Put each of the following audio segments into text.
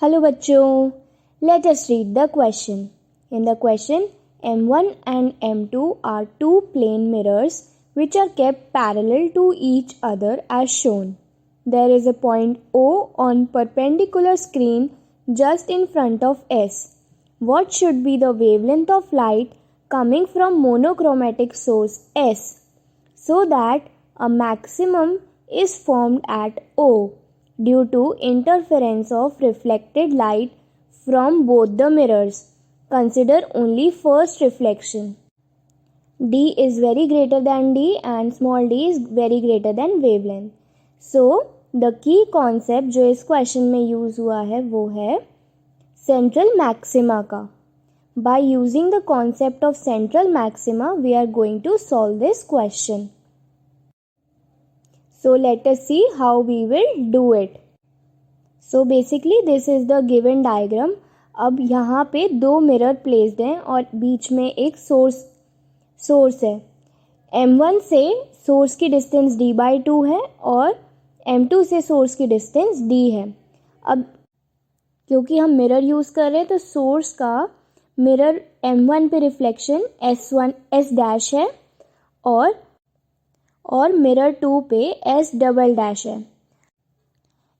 Hello bachcho, let us read the question. In the question, M1 and M2 are two plane mirrors which are kept parallel to each other as shown. There is a point O on perpendicular screen just in front of S. What should be the wavelength of light coming from monochromatic source S so that a maximum is formed at O due to interference of reflected light from both the mirrors? Consider only first reflection. D is very greater than D and small d is very greater than wavelength. So, the key concept जो इस question में use हुआ है वो है central maxima का. By using the concept of central maxima, we are going to solve this question. So let us see how we will do it. So basically this is the given diagram. अब यहाँ पे दो mirror placed हैं और बीच में एक source है. M1 से सोर्स की डिस्टेंस d/2 है और M2 से सोर्स की डिस्टेंस d है. अब क्योंकि हम मिरर यूज़ कर रहे हैं तो सोर्स का मिरर M1 पे रिफ्लेक्शन S' है और मिरर 2 पे S" है.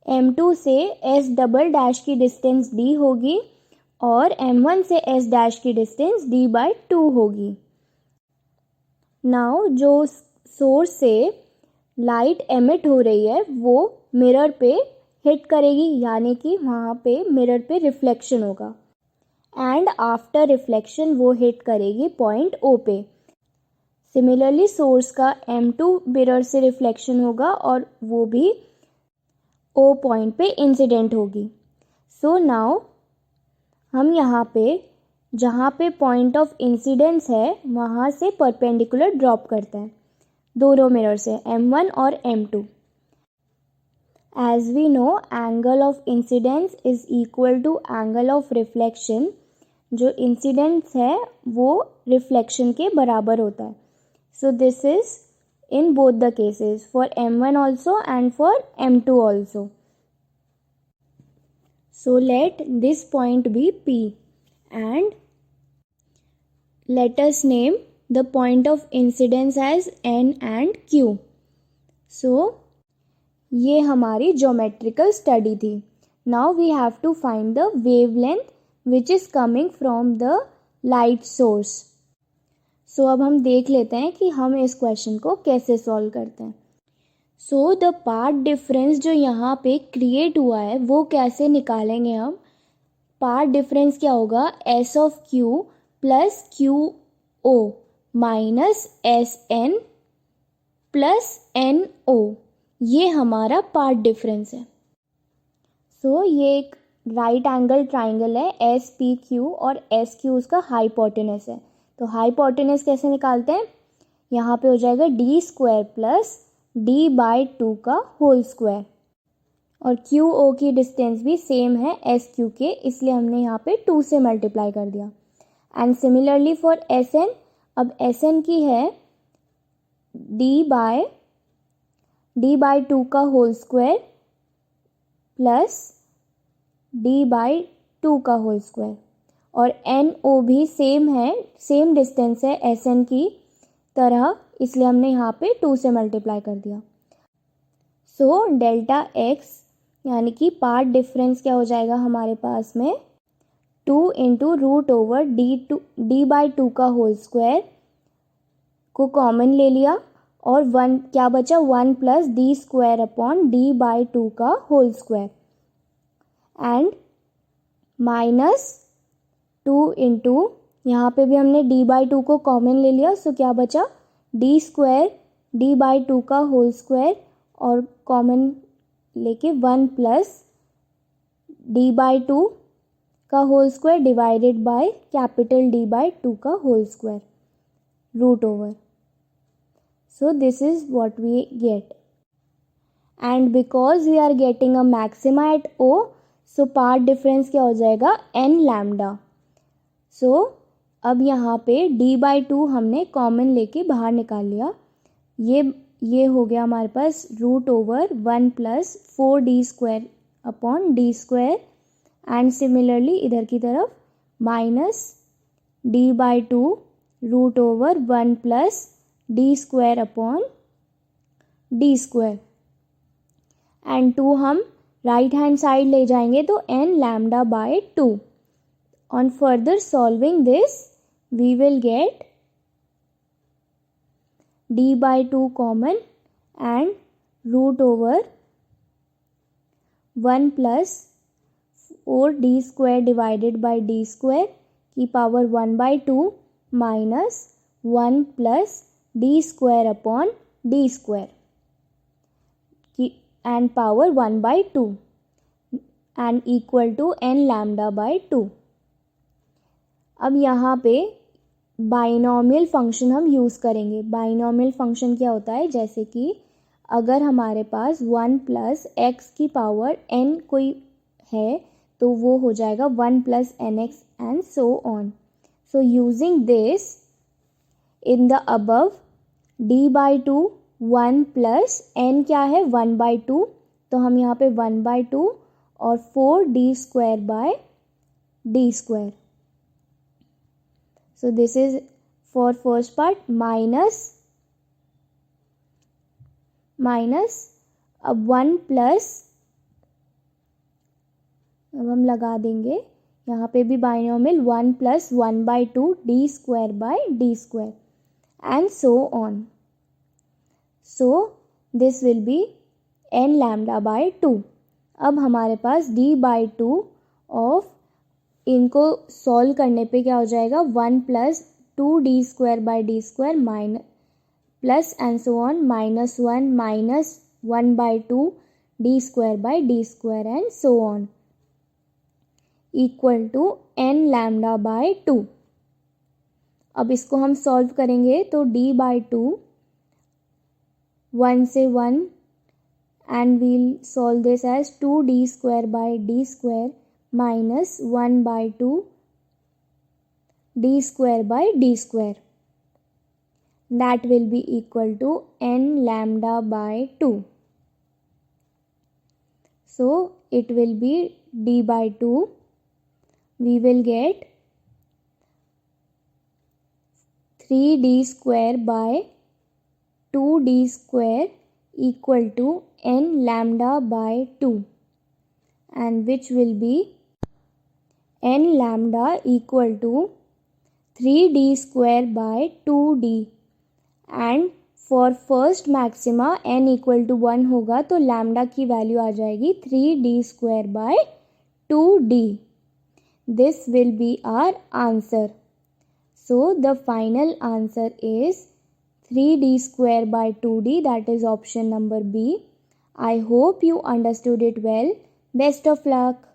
M2 से S" की डिस्टेंस d होगी और M1 से S' की डिस्टेंस d/2 होगी. नाउ जो सोर्स से लाइट एमिट हो रही है वो मिरर पे हिट करेगी, यानी कि वहाँ पे मिरर पे रिफ्लेक्शन होगा एंड आफ्टर रिफ्लेक्शन वो हिट करेगी पॉइंट O पे. सिमिलरली सोर्स का M2 मिरर से रिफ्लेक्शन होगा और वो भी O पॉइंट पे इंसिडेंट होगी. सो नाउ हम यहाँ पे जहाँ पे पॉइंट ऑफ इंसिडेंस है वहाँ से परपेंडिकुलर ड्रॉप करते हैं दोनों मिरर से M1 और M2. As we know angle of incidence is equal to angle of reflection. जो इंसिडेंस है वो रिफ्लेक्शन के बराबर होता है. So this is in both the cases, for M1 also and for M2 also. So let this point be P and let us name the point of incidence as N and Q. So ये हमारी geometrical study थी. Now we have to find the wavelength which is coming from the light source. सो अब हम देख लेते हैं कि हम इस क्वेश्चन को कैसे सॉल्व करते हैं. सो द पार्ट डिफरेंस जो यहाँ पे क्रिएट हुआ है वो कैसे निकालेंगे हम. पार्ट डिफरेंस क्या होगा, S of Q plus QO minus SN plus NO. ये हमारा पार्ट डिफरेंस है. सो ये एक राइट एंगल ट्राइंगल है SPQ और SQ उसका हाइपोटेनस है. तो हाइपोटेनस कैसे निकालते हैं, यहाँ पे हो जाएगा d² प्लस d/2 का होल स्क्वायर और QO की डिस्टेंस भी सेम है SQ के, इसलिए हमने यहाँ पे 2 से मल्टीप्लाई कर दिया. एंड सिमिलरली फॉर SN, अब SN की है d/2 का होल स्क्वायर प्लस d/2 का होल स्क्वायर और NO भी सेम है, सेम डिस्टेंस है SN की तरह, इसलिए हमने यहाँ पे 2 से मल्टीप्लाई कर दिया. सो डेल्टा x यानी कि पार्ट डिफरेंस क्या हो जाएगा हमारे पास में 2 इंटू d/2 का होल स्क्वायर को कॉमन ले लिया और 1 क्या बचा 1 प्लस d² अपॉन d/2 का whole square and minus 2 into यहाँ पे भी हमने d/2 को कॉमन ले लिया. सो क्या बचा d² d/2 का होल स्क्वायर और कॉमन लेके 1 प्लस d/2 का whole square divided by capital d/2 का whole square root over. So this is what we get and because we are getting a maxima at O, so part difference क्या हो जाएगा n lambda. सो अब यहाँ पे d/2 हमने common लेके बाहर निकाल लिया. ये हो गया हमारे पास root over 1 plus 4d² upon d² and similarly इधर की तरफ minus d by two root over 1 plus d square upon d square, and 2 हम राइट हैंड साइड ले जाएंगे तो n lambda by 2. On further solving this, we will get d by 2 common and root over 1 plus 4d square divided by d square की power 1 by 2 minus 1 plus d square upon d square की and power 1 by 2 and equal to n lambda by 2. अब यहाँ पे binomial function हम use करेंगे. Binomial function क्या होता है, जैसे कि अगर हमारे पास 1 प्लस एक्स की पावर n कोई है तो वो हो जाएगा 1 plus n x and so on. So using this in the above d by 2 1 plus n क्या है 1 बाई 2, तो हम यहाँ पे 1 बाई 2 और 4d square by d square. So this is for first part minus अब 1 प्लस, अब हम लगा देंगे यहाँ पे भी binomial 1 plus 1 by 2 d square by d square and so on. So this will be n lambda by 2. अब हमारे पास d बाई 2 ऑफ इनको सॉल्व करने पे क्या हो जाएगा 1 plus 2d square by d square minus plus and so on -1 minus 1 by 2 d square by d square and so on equal to n lambda by 2. अब इसको हम सॉल्व करेंगे तो d बाई 2 1 से 1 and we'll solve this as 2d square by d square minus 1 by 2 d square by d square, that will be equal to n lambda by 2. So it will be d by 2, we will get 3d square by 2d square equal to n lambda by 2, and which will be n lambda equal to 3d square by 2d, and for first maxima n equal to 1 होगा तो lambda की value आ जाएगी 3d square by 2d. This will be our answer. So the final answer is 3d square by 2d, that is option number B. I hope you understood it well. Best of luck.